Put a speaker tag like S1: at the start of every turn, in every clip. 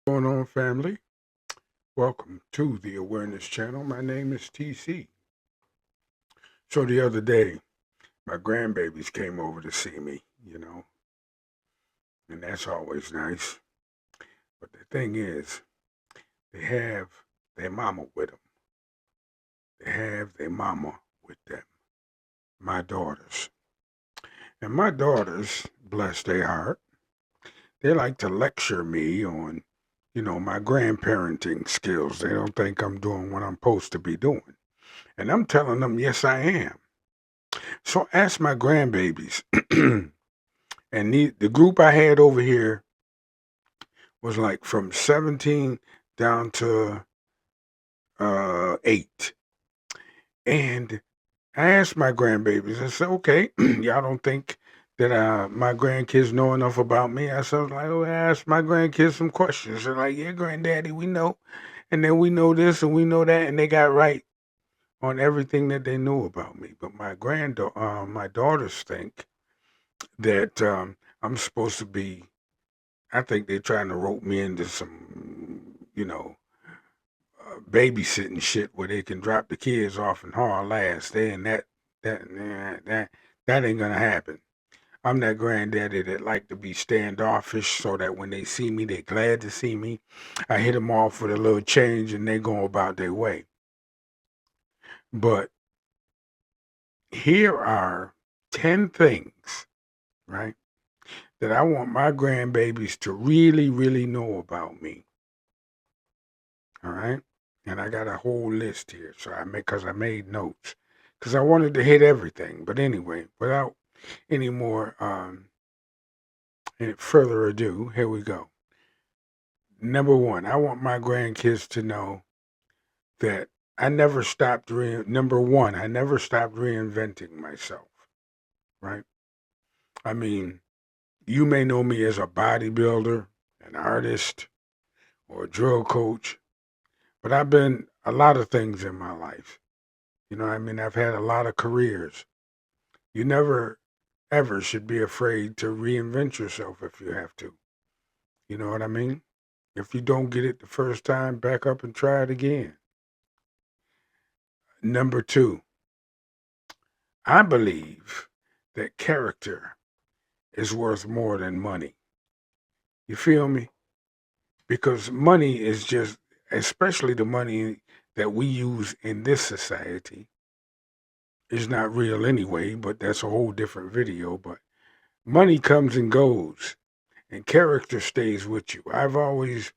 S1: Going on, family? Welcome to the Awareness Channel. My name is TC. So the other day, my grandbabies came over to see me, and that's always nice. But the thing is, they have their mama with them. They have their mama with them, my daughters. And my daughters, bless their heart, they like to lecture me on my grandparenting skills. They don't think I'm doing what I'm supposed to be doing. And I'm telling them, yes, I am. So ask my grandbabies. And the group I had over here was like from 17 down to 8. And I asked my grandbabies, I said, okay, y'all don't think that my grandkids know enough about me? I said, like, oh, I asked my grandkids some questions. They're like, yeah, granddaddy, we know. And then we know this and we know that. And they got right on everything that they knew about me. But my daughters think that I'm supposed to be. I think they're trying to rope me into some babysitting shit where they can drop the kids off and haul ass. That ain't gonna happen. I'm that granddaddy that like to be standoffish so that when they see me, they're glad to see me. I hit them off with a little change and they go about their way. But here are 10 things, right, that I want my grandbabies to really, really know about me. All right. And I got a whole list here. Because I made notes. Because I wanted to hit everything. But anyway, without any more any further ado, here we go. Number one, I want my grandkids to know that number one, I never stopped reinventing myself. Right. I mean, you may know me as a bodybuilder, an artist, or a drill coach, but I've been a lot of things in my life. I've had a lot of careers. You never, ever should be afraid to reinvent yourself if you have to. You know what I mean? If you don't get it the first time, back up and try it again. Number two, I believe that character is worth more than money. You feel me? Because money is just, especially the money that we use in this society, is not real anyway, but that's a whole different video. But money comes and goes, and character stays with you. I've always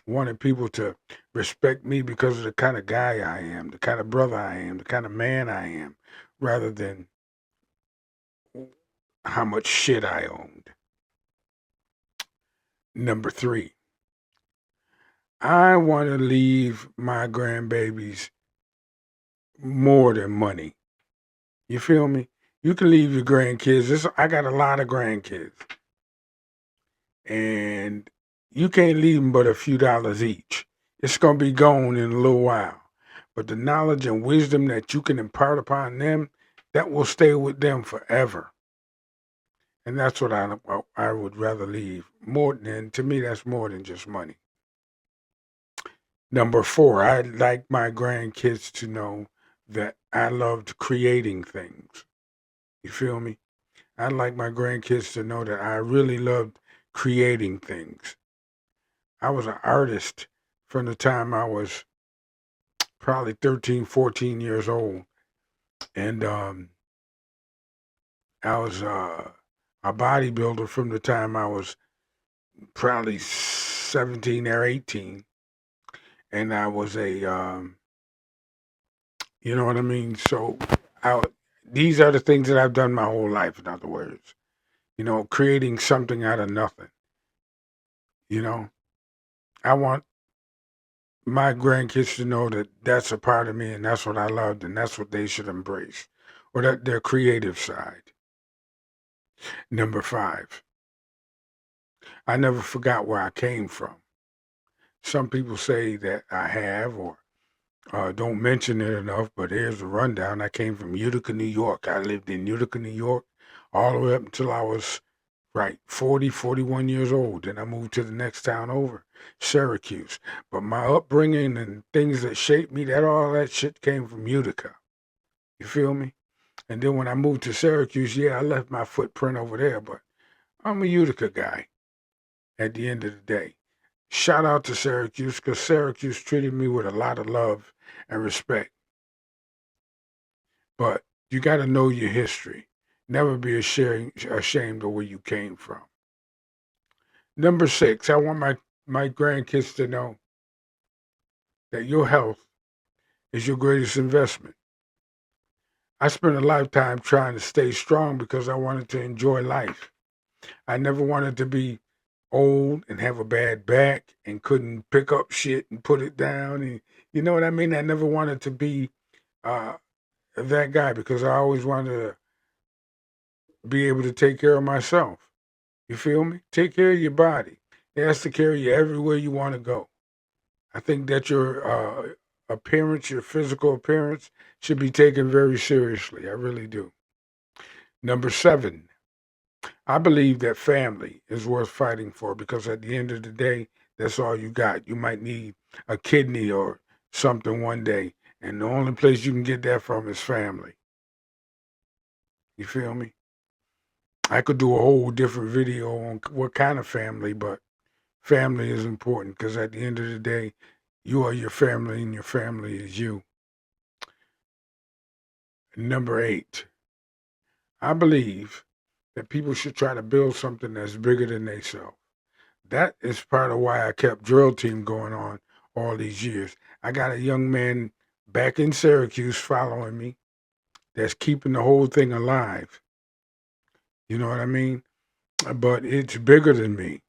S1: wanted people to respect me because of the kind of guy I am, the kind of brother I am, the kind of man I am, rather than how much shit I owned. Number three, I want to leave my grandbabies more than money. You feel me? You can leave your grandkids. I got a lot of grandkids. And you can't leave them but a few dollars each. It's going to be gone in a little while. But the knowledge and wisdom that you can impart upon them, that will stay with them forever. And that's what I would rather leave. More than, to me, that's more than just money. Number four, I'd like my grandkids to know that I loved creating things. You feel me? I'd like my grandkids to know that I really loved creating things. I was an artist from the time I was probably 13, 14 years old. And I was a bodybuilder from the time I was probably 17 or 18. And I was you know what I mean? So I, these are the things that I've done my whole life, in other words. Creating something out of nothing. You know, I want my grandkids to know that that's a part of me and that's what I loved and that's what they should embrace, or that their creative side. Number five, I never forgot where I came from. Some people say that I have or don't mention it enough, but here's a rundown. I came from Utica, New York. I lived in Utica, New York all the way up until I was right, 40, 41 years old. Then I moved to the next town over, Syracuse. But my upbringing and things that shaped me, that all that shit came from Utica. You feel me? And then when I moved to Syracuse, yeah, I left my footprint over there, but I'm a Utica guy at the end of the day. Shout out to Syracuse because Syracuse treated me with a lot of love and respect. But you got to know your history. Never be ashamed of where you came from. Number 6, I want my grandkids to know that your health is your greatest investment. I spent a lifetime trying to stay strong because I wanted to enjoy life. I never wanted to be old and have a bad back and couldn't pick up shit and put it down. And you know what I mean? I never wanted to be uh, that guy because I always wanted to be able to take care of myself. You feel me? Take care of your body. It has to carry you everywhere you want to go. I think that your appearance, your physical appearance, should be taken very seriously. I really do. Number 7, I believe that family is worth fighting for because at the end of the day, that's all you got. You might need a kidney or something one day, and the only place you can get that from is family. You feel me? I could do a whole different video on what kind of family, but family is important because at the end of the day, you are your family and your family is you. Number 8, I believe that people should try to build something that's bigger than themselves. That is part of why I kept drill team going on all these years. I got a young man back in Syracuse following me that's keeping the whole thing alive. You know what I mean? But it's bigger than me.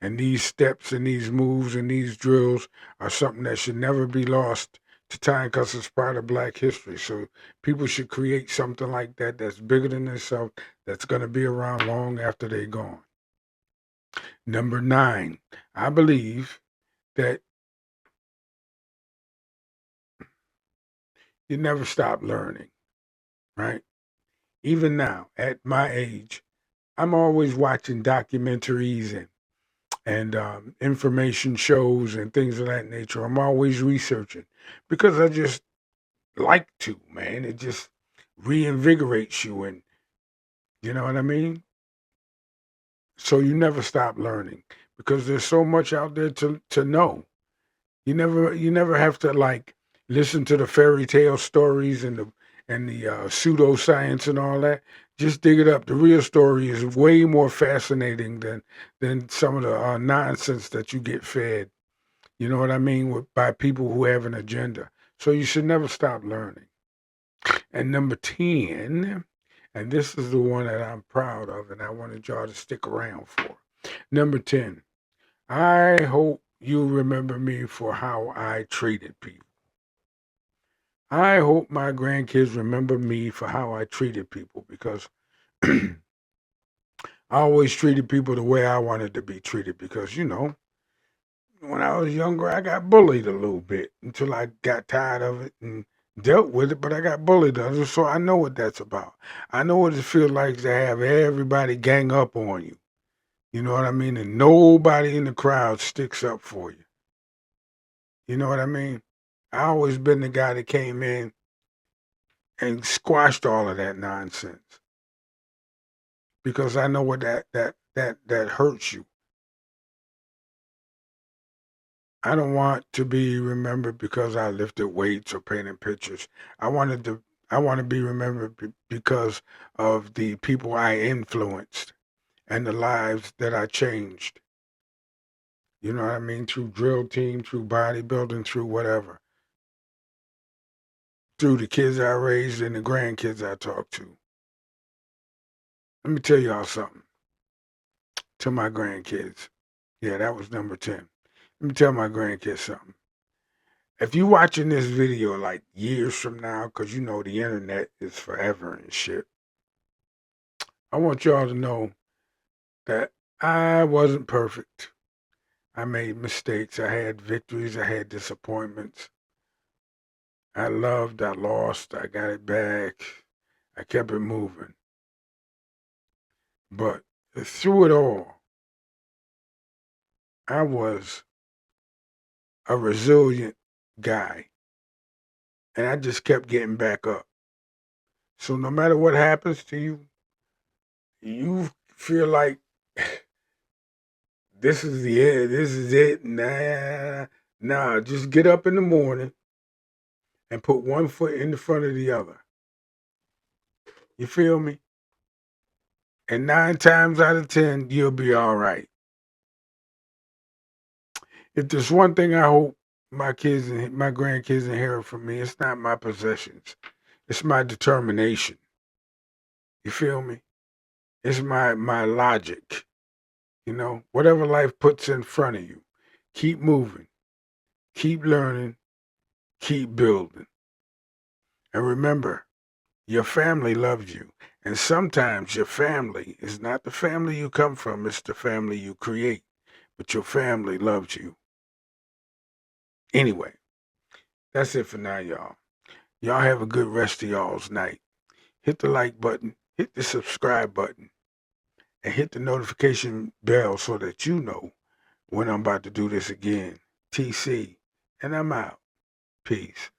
S1: And these steps and these moves and these drills are something that should never be lost to time because it's part of Black history. So people should create something like that that's bigger than themselves, that's going to be around long after they're gone. Number 9, I believe that you never stop learning, right? Even now, at my age, I'm always watching documentaries and information shows and things of that nature. I'm always researching because I just like to, man. It just reinvigorates you, and you know what I mean. So you never stop learning because there's so much out there to know. You never have to like listen to the fairy tale stories and the pseudoscience and all that. Just dig it up. The real story is way more fascinating than some of the nonsense that you get fed. You know what I mean? By people who have an agenda. So you should never stop learning. And number 10, and this is the one that I'm proud of, and I wanted y'all to stick around for. Number 10, I hope you remember me for how I treated people. I hope my grandkids remember me for how I treated people because I always treated people the way I wanted to be treated because, when I was younger, I got bullied a little bit until I got tired of it and dealt with it, but I got bullied, so I know what that's about. I know what it feels like to have everybody gang up on you. You know what I mean? And nobody in the crowd sticks up for you. You know what I mean? I always been the guy that came in and squashed all of that nonsense because I know what that hurts you. I don't want to be remembered because I lifted weights or painted pictures. I want to be remembered because of the people I influenced and the lives that I changed. You know what I mean? Through drill team, through bodybuilding, through whatever. Through the kids I raised and the grandkids I talked to. Let me tell y'all something. To my grandkids. Yeah, that was number 10. Let me tell my grandkids something. If you watching this video like years from now, because you know the internet is forever and shit, I want y'all to know that I wasn't perfect. I made mistakes. I had victories. I had disappointments. I loved. I lost. I got it back. I kept it moving. But through it all, I was a resilient guy, and I just kept getting back up. So no matter what happens to you, you feel like this is the end, this is it. Nah, just get up in the morning and put one foot in the front of the other. You feel me? And 9 times out of 10, you'll be all right. If there's one thing I hope my kids and my grandkids inherit from me, it's not my possessions. It's my determination. You feel me? It's my logic. Whatever life puts in front of you, keep moving, keep learning, keep building. And remember, your family loves you. And sometimes your family is not the family you come from, it's the family you create. But your family loves you. Anyway, that's it for now, y'all. Y'all have a good rest of y'all's night. Hit the like button, hit the subscribe button, and hit the notification bell so that you know when I'm about to do this again. TC, and I'm out. Peace.